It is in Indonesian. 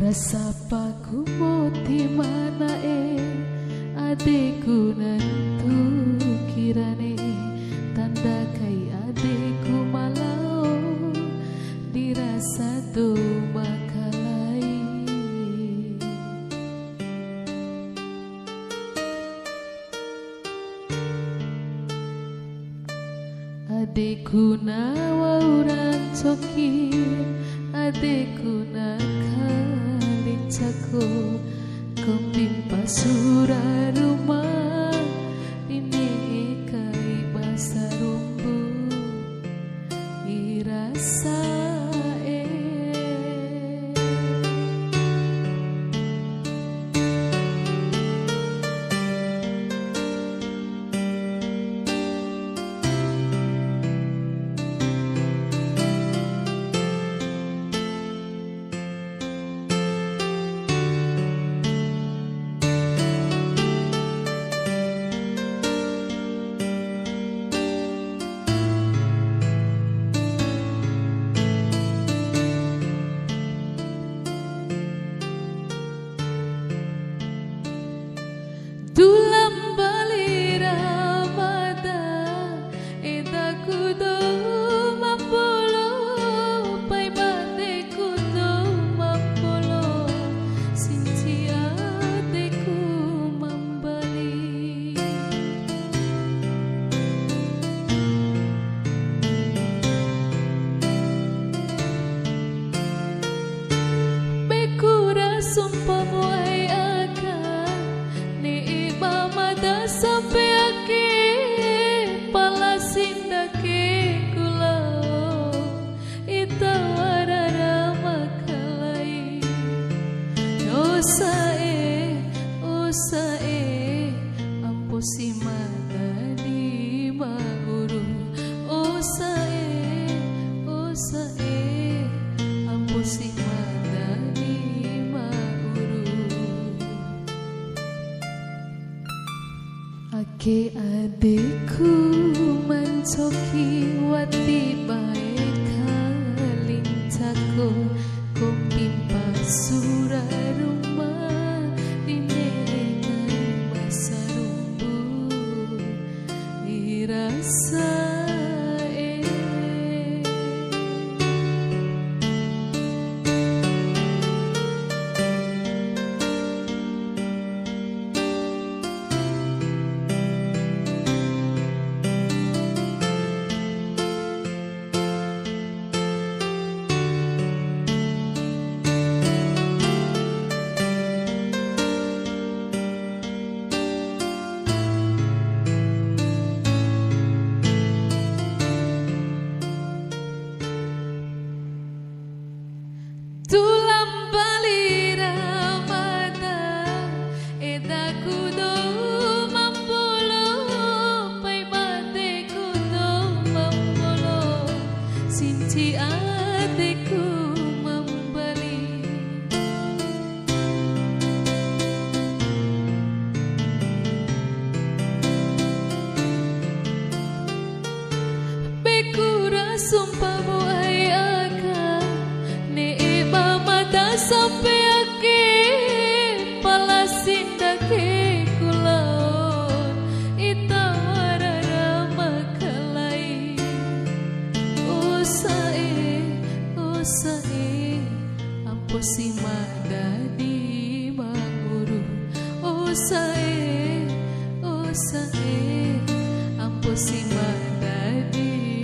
Rasa paku moti mana adekku nantu kirane tanda kai adekku malau dirasa do makalai. Adekku na wauran coki, adekku na kalincaku, kompimpa sura rumah ini kai basa rumbu irasa Dulam bali ramada edaku do mapolo pai badeku do mapolo sinci adeku mambali bekura sumpah muai sampai ake palasinda ke kulau itawara ramakalai osae ampusi madani maguru osae ampusi madani Ake adekku mancoki wati baik kalincaku kompimpa sura rumah dinengai basa rumbu irasa Dulam bali ramada edaku do mapolo pai badeku do mapolo sinci adeku mambali bekura sumpah muai sampai ake palasinda ke kulau itawara ramakalai osae ampusi madadi maguru osae ampusi madadi